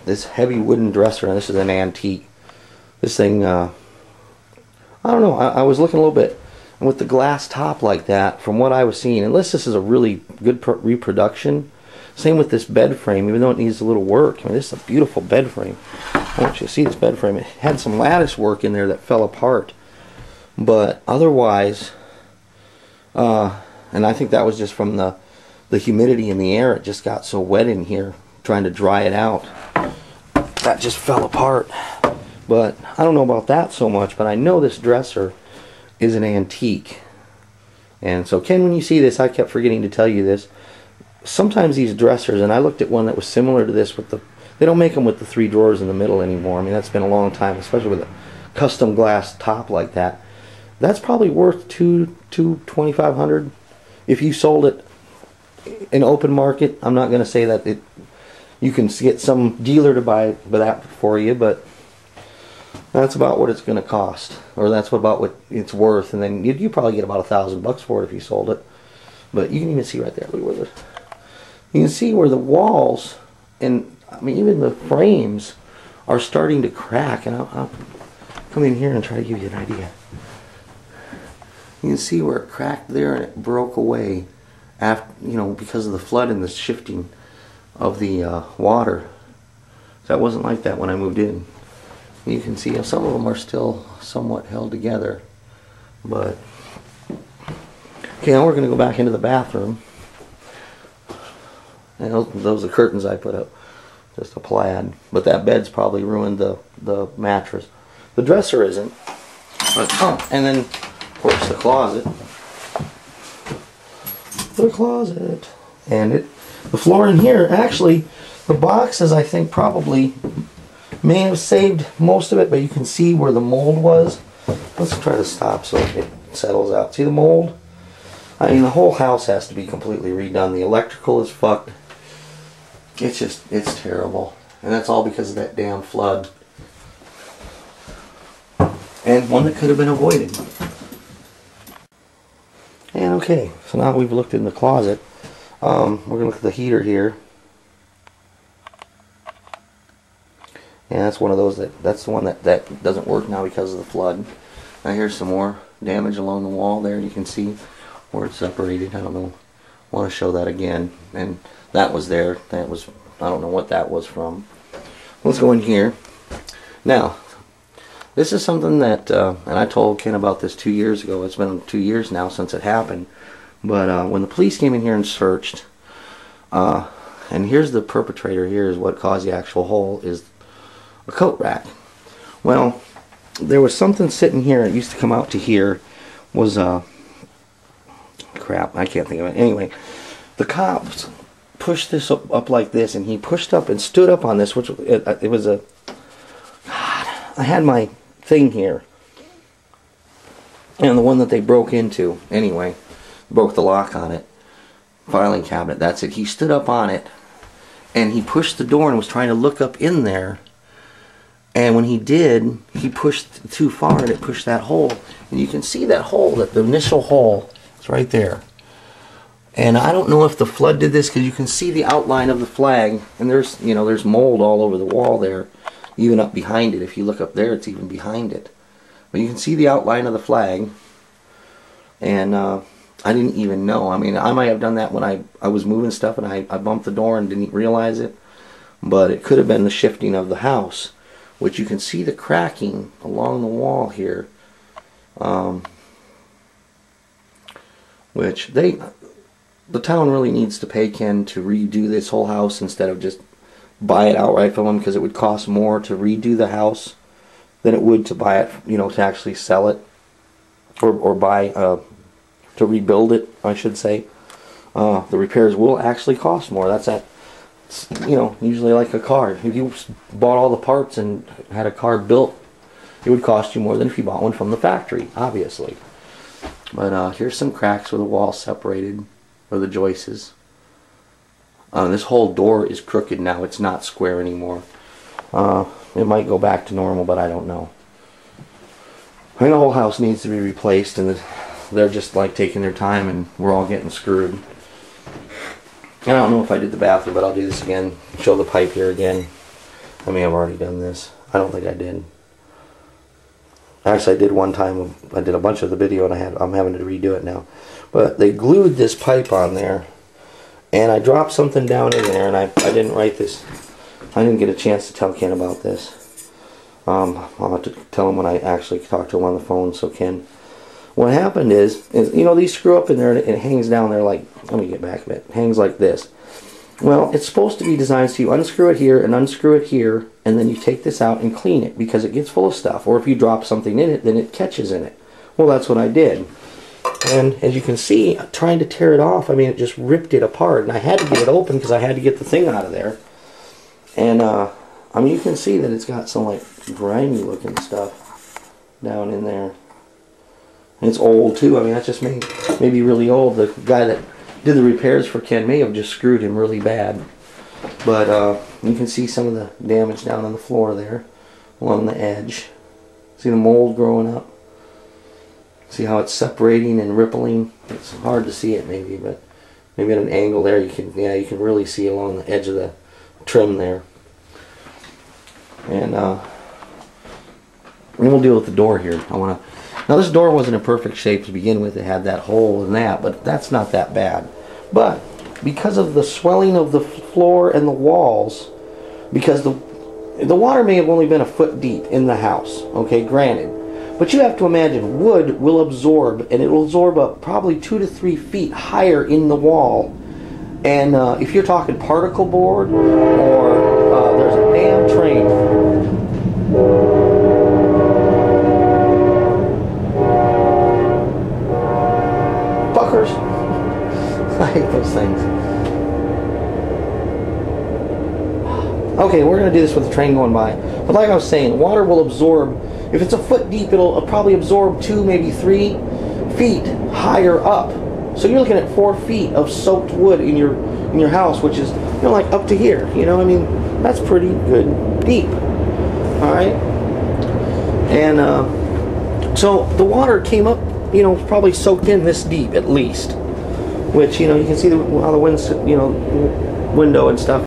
This heavy wooden dresser, and this is an antique. This thing, I don't know, I was looking a little bit, and with the glass top like that, from what I was seeing, unless this is a really good reproduction, same with this bed frame, even though it needs a little work. I mean, this is a beautiful bed frame. I want you to see this bed frame. It had some lattice work in there that fell apart, but otherwise, and I think that was just from the humidity in the air. It just got so wet in here, trying to dry it out. That just fell apart. But I don't know about that so much, but I know this dresser is an antique. And so, Ken, when you see this, I kept forgetting to tell you this. Sometimes these dressers, and I looked at one that was similar to this with they don't make them with the 3 drawers in the middle anymore. I mean, that's been a long time, especially with a custom glass top like that. That's probably worth $2,500 if you sold it in open market. I'm not going to say that you can get some dealer to buy that for you, but that's about what it's going to cost, or that's about what it's worth. And then you probably get about $1,000 for it if you sold it. But you can even see right there, look where you can see where the walls and I mean even the frames are starting to crack. And I'll come in here and try to give you an idea. You can see where it cracked there and it broke away after, because of the flood and the shifting of the water. That wasn't like that when I moved in. You can see some of them are still somewhat held together. But okay, now we're going to go back into the bathroom. And those are the curtains I put up, just a plaid. But that bed's probably ruined the mattress. The dresser isn't. But, and then of course the closet. The closet. And the floor in here, actually, the boxes I think probably may have saved most of it, but you can see where the mold was. Let's try to stop so it settles out. See the mold? I mean, the whole house has to be completely redone. The electrical is fucked. It's terrible. And that's all because of that damn flood. And one that could have been avoided. And okay, so now we've looked in the closet. We're going to look at the heater here. And that's one of those that's the one that doesn't work now because of the flood. Now here's some more damage along the wall there. You can see where it's separated. I don't know. I want to show that again. And that was there. That was, I don't know what that was from. Let's go in here. Now, this is something that, and I told Ken about this 2 years ago. It's been 2 years now since it happened. But when the police came in here and searched, and here's the perpetrator, here's what caused the actual hole, is a coat rack. Well, there was something sitting here. It used to come out to here. Was crap, I can't think of it. Anyway, the cops pushed this up like this, and he pushed up and stood up on this, which it was a... God, I had my thing here, and the one that they broke into, anyway, broke the lock on it. Filing cabinet, that's it. He stood up on it, and he pushed the door and was trying to look up in there. And when he did, he pushed too far and it pushed that hole. And you can see that hole, that the initial hole, is right there. And I don't know if the flood did this, because you can see the outline of the flag. And there's, there's mold all over the wall there, even up behind it. If you look up there, it's even behind it. But you can see the outline of the flag. And I didn't even know. I mean, I might have done that when I was moving stuff and I bumped the door and didn't realize it. But it could have been the shifting of the house, which you can see the cracking along the wall here, which the town really needs to pay Ken to redo this whole house instead of just buy it outright from him, because it would cost more to redo the house than it would to buy it, to actually sell it, or buy to rebuild it, I should say. The repairs will actually cost more. That's usually like a car. If you bought all the parts and had a car built, it would cost you more than if you bought one from the factory, obviously. But here's some cracks where the wall separated, or the joists. This whole door is crooked now. It's not square anymore. It might go back to normal, but I don't know. I think the whole house needs to be replaced, and they're just like taking their time, and we're all getting screwed. I don't know if I did the bathroom, but I'll do this again. Show the pipe here again. I may have already done this. I don't think I did. Actually, I did one time. I did a bunch of the video, and I'm having to redo it now. But they glued this pipe on there, and I dropped something down in there, and I didn't write this. I didn't get a chance to tell Ken about this. I'll have to tell him when I actually talk to him on the phone. So Ken, what happened is you know, these screw up in there, and it hangs down there like, let me get back a bit. It hangs like this. Well, it's supposed to be designed so you unscrew it here and unscrew it here, and then you take this out and clean it because it gets full of stuff. Or if you drop something in it, then it catches in it. Well, that's what I did. And as you can see, trying to tear it off, I mean, it just ripped it apart. And I had to get it open because I had to get the thing out of there. And, I mean, you can see that it's got some, like, grimy looking stuff down in there. And it's old, too. I mean, that's just maybe really old. The guy that did the repairs for Ken may have just screwed him really bad. But you can see some of the damage down on the floor there, along the edge. See the mold growing up? See how it's separating and rippling? It's hard to see it maybe, but maybe at an angle there you can really see along the edge of the trim there. And we'll deal with the door here. Now this door wasn't in perfect shape to begin with. It had that hole and that, but that's not that bad. But because of the swelling of the floor and the walls, because the water may have only been a foot deep in the house, okay, granted. But you have to imagine wood will absorb, and it will absorb up probably 2 to 3 feet higher in the wall. And if you're talking particle board, or there's a damn train. Fuckers. I hate those things. Okay, we're going to do this with the train going by. But like I was saying, water will absorb. If it's a foot deep, it'll probably absorb 2, maybe 3 feet higher up. So you're looking at 4 feet of soaked wood in your house, which is, you know, like up to here. You know, I mean, that's pretty good deep. All right. And so the water came up, you know, probably soaked in this deep at least. Which, you know, you can see how the wind's, you know, window and stuff